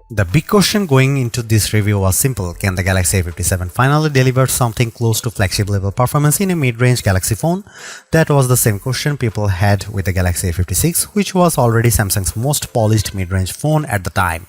The big question going into this review was simple: can the Galaxy A57 finally deliver something close to flagship level performance in a mid-range Galaxy phone? That was the same question people had with the Galaxy A56, which was already Samsung's most polished mid-range phone at the time.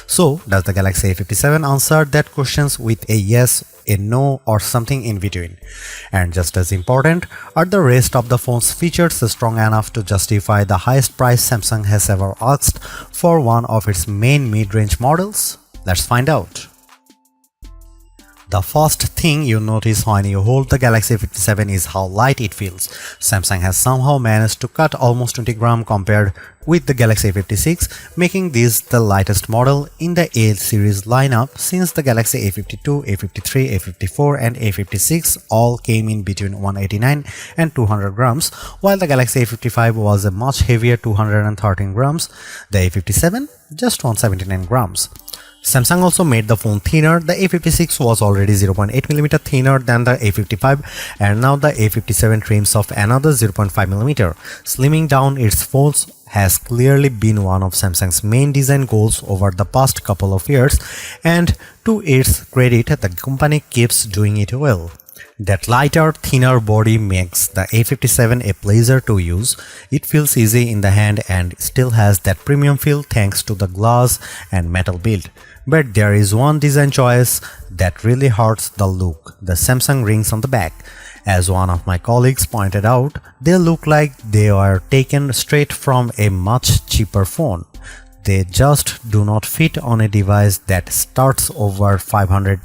So, does the Galaxy A57 answer that questions with a yes, a no, or something in between? And just as important, are the rest of the phone's features strong enough to justify the highest price Samsung has ever asked for one of its main mid-range models? Let's find out. The first thing you notice when you hold the Galaxy A57 is how light it feels. Samsung has somehow managed to cut almost 20 grams compared with the Galaxy A56, making this the lightest model in the A series lineup since the Galaxy A52, A53, A54 and A56 all came in between 189 and 200 grams, while the Galaxy A55 was a much heavier 213 grams, the A57 just 179 grams. Samsung also made the phone thinner. The A56 was already 0.8mm thinner than the A55, and now the A57 trims off another 0.5mm. Slimming down its phones has clearly been one of Samsung's main design goals over the past couple of years, and to its credit, the company keeps doing it well. That lighter, thinner body makes the A57 a pleasure to use. It feels easy in the hand and still has that premium feel thanks to the glass and metal build. But there is one design choice that really hurts the look: the Samsung rings on the back. As one of my colleagues pointed out, they look like they were taken straight from a much cheaper phone. They just do not fit on a device that starts over €500.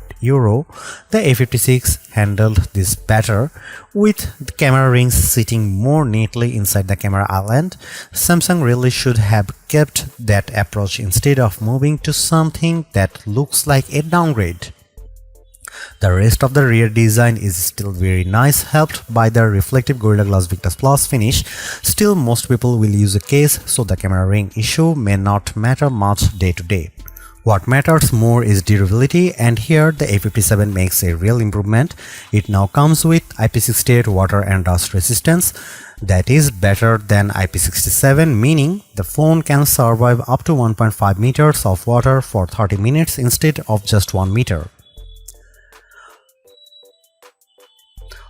The A56 handled this better, with the camera rings sitting more neatly inside the camera island. Samsung really should have kept that approach instead of moving to something that looks like a downgrade. The rest of the rear design is still very nice, helped by the reflective Gorilla Glass Victus Plus finish. Still, most people will use a case, so the camera ring issue may not matter much day to day. What matters more is durability, and here the A57 makes a real improvement. It now comes with IP68 water and dust resistance. That is better than IP67, meaning the phone can survive up to 1.5 meters of water for 30 minutes instead of just 1 meter.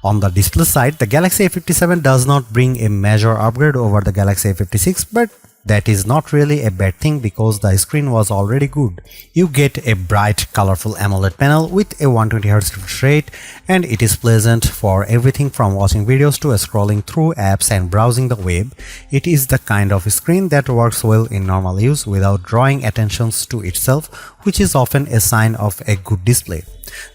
On the display side, the Galaxy A57 does not bring a major upgrade over the Galaxy A56, but that is not really a bad thing because the screen was already good. You get a bright, colorful AMOLED panel with a 120Hz refresh rate, and it is pleasant for everything from watching videos to scrolling through apps and browsing the web. It is the kind of screen that works well in normal use without drawing attention to itself, which is often a sign of a good display.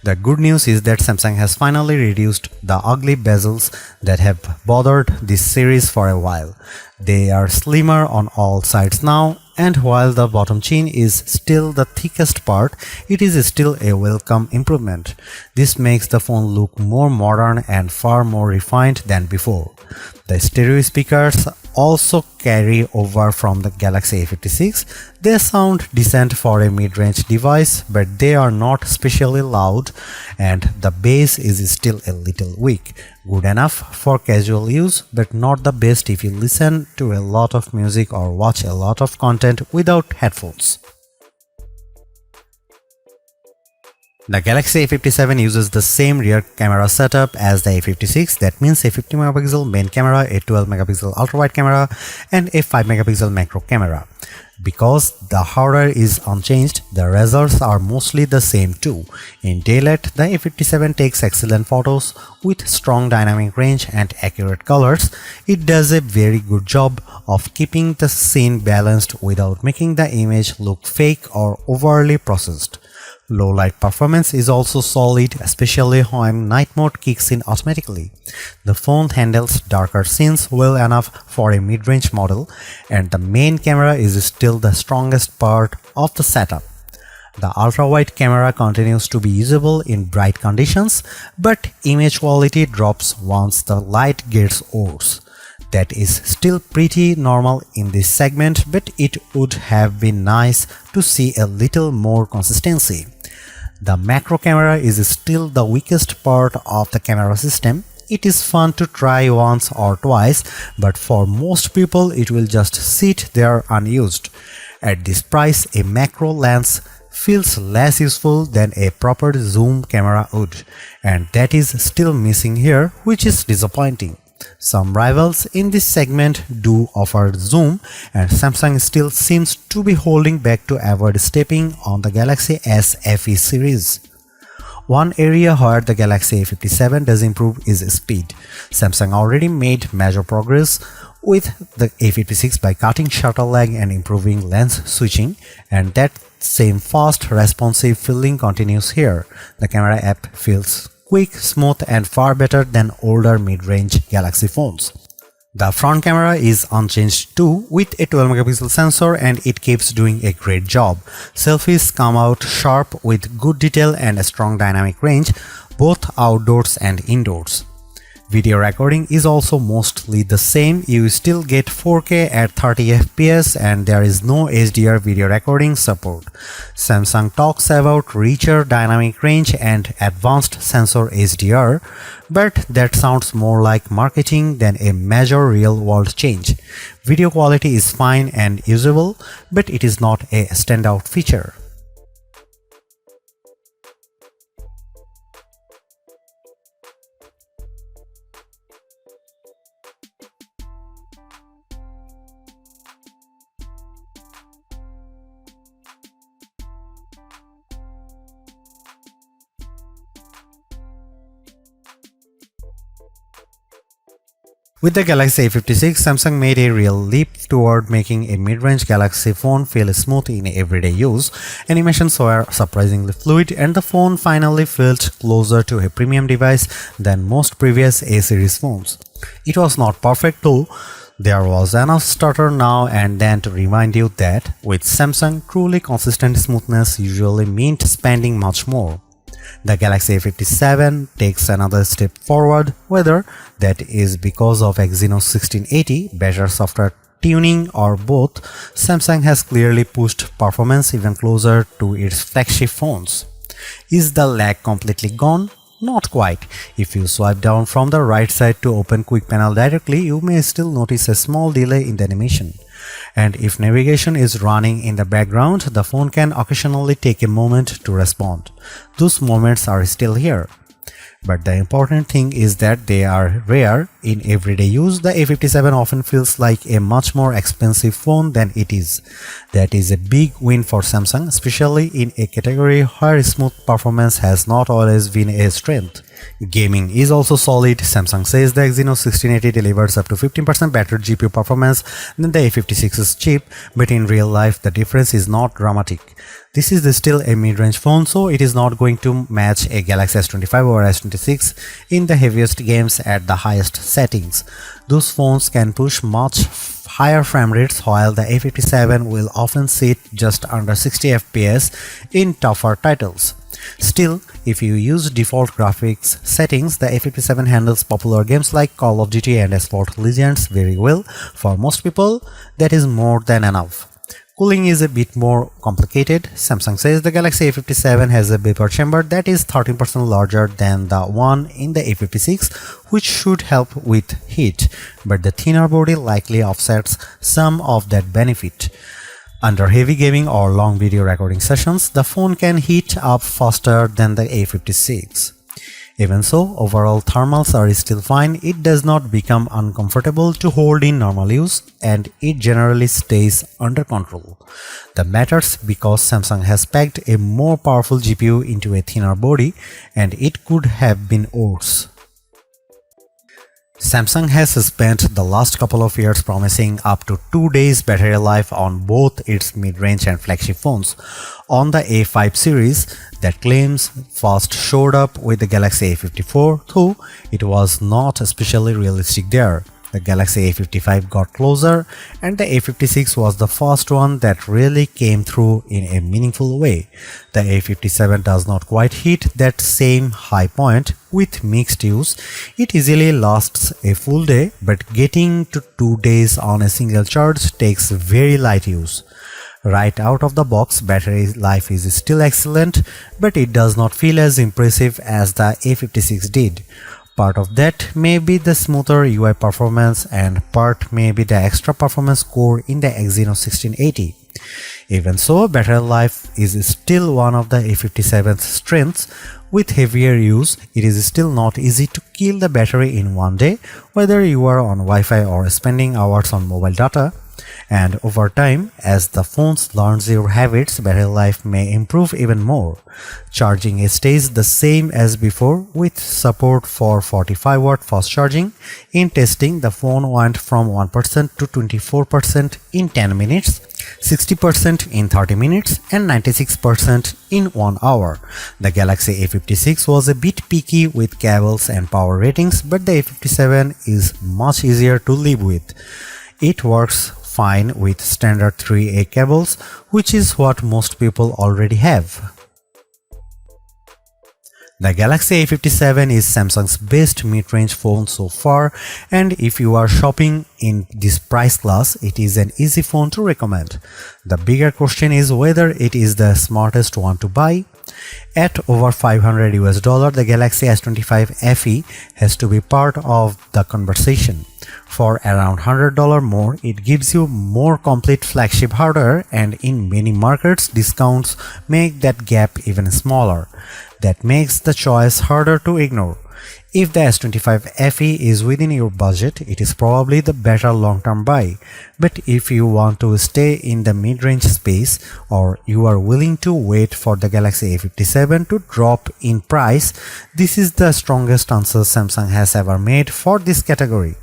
The good news is that Samsung has finally reduced the ugly bezels that have bothered this series for a while. They are slimmer on all sides now, and while the bottom chin is still the thickest part, it is still a welcome improvement. This makes the phone look more modern and far more refined than before. The stereo speakers also carry over from the Galaxy A56. They sound decent for a mid-range device, but they are not especially loud, and the bass is still a little weak. Good enough for casual use, but not the best if you listen to a lot of music or watch a lot of content without headphones. The Galaxy A57 uses the same rear camera setup as the A56. That means a 50MP main camera, a 12MP ultra-wide camera, and a 5MP macro camera. Because the hardware is unchanged, the results are mostly the same too. In daylight, the A57 takes excellent photos with strong dynamic range and accurate colors. It does a very good job of keeping the scene balanced without making the image look fake or overly processed. Low light performance is also solid, especially when night mode kicks in automatically. The phone handles darker scenes well enough for a mid-range model, and the main camera is still the strongest part of the setup. The ultra-wide camera continues to be usable in bright conditions, but image quality drops once the light gets worse. That is still pretty normal in this segment, but it would have been nice to see a little more consistency. The macro camera is still the weakest part of the camera system. It is fun to try once or twice, but for most people it will just sit there unused. At this price, a macro lens feels less useful than a proper zoom camera would, and that is still missing here, which is disappointing. Some rivals in this segment do offer zoom, and Samsung still seems to be holding back to avoid stepping on the Galaxy S FE series. One area where the Galaxy A57 does improve is speed. Samsung already made major progress with the A56 by cutting shutter lag and improving lens switching, and that same fast, responsive feeling continues here. The camera app feels quick, smooth, and far better than older mid-range Galaxy phones. The front camera is unchanged too, with a 12-megapixel sensor, and it keeps doing a great job. Selfies come out sharp with good detail and a strong dynamic range, both outdoors and indoors. Video recording is also mostly the same. You still get 4K at 30 FPS and there is no HDR video recording support. Samsung talks about richer dynamic range and advanced sensor HDR, but that sounds more like marketing than a major real-world change. Video quality is fine and usable, but it is not a standout feature. With the Galaxy A56, Samsung made a real leap toward making a mid-range Galaxy phone feel smooth in everyday use. Animations were surprisingly fluid, and the phone finally felt closer to a premium device than most previous A-series phones. It was not perfect though. There was enough stutter now and then to remind you that, with Samsung, truly consistent smoothness usually meant spending much more. The Galaxy A57 takes another step forward, whether that is because of Exynos 1680, better software tuning, or both. Samsung has clearly pushed performance even closer to its flagship phones. Is the lag completely gone? Not quite. If you swipe down from the right side to open Quick Panel directly, you may still notice a small delay in the animation. And if navigation is running in the background, the phone can occasionally take a moment to respond. Those moments are still here. But the important thing is that they are rare. In everyday use, the A57 often feels like a much more expensive phone than it is. That is a big win for Samsung, especially in a category where smooth performance has not always been a strength. Gaming is also solid. Samsung says the Exynos 1680 delivers up to 15% better GPU performance than the A56's chip, but in real life the difference is not dramatic. This is still a mid-range phone, so it is not going to match a Galaxy S25 or S26 in the heaviest games at the highest settings. Those phones can push much higher frame rates, while the A57 will often sit just under 60 FPS in tougher titles. Still, if you use default graphics settings, the A57 handles popular games like Call of Duty and Asphalt Legends very well. For most people, that is more than enough. Cooling is a bit more complicated. Samsung says the Galaxy A57 has a vapor chamber that is 13% larger than the one in the A56, which should help with heat, but the thinner body likely offsets some of that benefit. Under heavy gaming or long video recording sessions, the phone can heat up faster than the A56. Even so, overall thermals are still fine. It does not become uncomfortable to hold in normal use, and it generally stays under control. That matters because Samsung has packed a more powerful GPU into a thinner body, and it could have been worse. Samsung has spent the last couple of years promising up to 2 days battery life on both its mid-range and flagship phones. On the A5 series, that claims first showed up with the Galaxy A54, though it was not especially realistic there. The Galaxy A55 got closer, and the A56 was the first one that really came through in a meaningful way. The A57 does not quite hit that same high point with mixed use. It easily lasts a full day, but getting to 2 days on a single charge takes very light use. Right out of the box, battery life is still excellent, but it does not feel as impressive as the A56 did. Part of that may be the smoother UI performance, and part may be the extra performance core in the Exynos 1680. Even so, battery life is still one of the A57's strengths. With heavier use, it is still not easy to kill the battery in one day, whether you are on Wi-Fi or spending hours on mobile data. And over time, as the phone learns your habits, battery life may improve even more. Charging stays the same as before with support for 45-watt fast charging. In testing, the phone went from 1% to 24% in 10 minutes, 60% in 30 minutes, and 96% in 1 hour. The Galaxy A56 was a bit picky with cables and power ratings, but the A57 is much easier to live with. It works fine with standard 3A cables, which is what most people already have. The Galaxy A57 is Samsung's best mid-range phone so far, and if you are shopping in this price class, it is an easy phone to recommend. The bigger question is whether it is the smartest one to buy. At over $500, the Galaxy S25 FE has to be part of the conversation. For around $100 more, it gives you more complete flagship hardware, and in many markets, discounts make that gap even smaller. That makes the choice harder to ignore. If the S25 FE is within your budget, it is probably the better long-term buy. But if you want to stay in the mid-range space, or you are willing to wait for the Galaxy A57 to drop in price, this is the strongest answer Samsung has ever made for this category.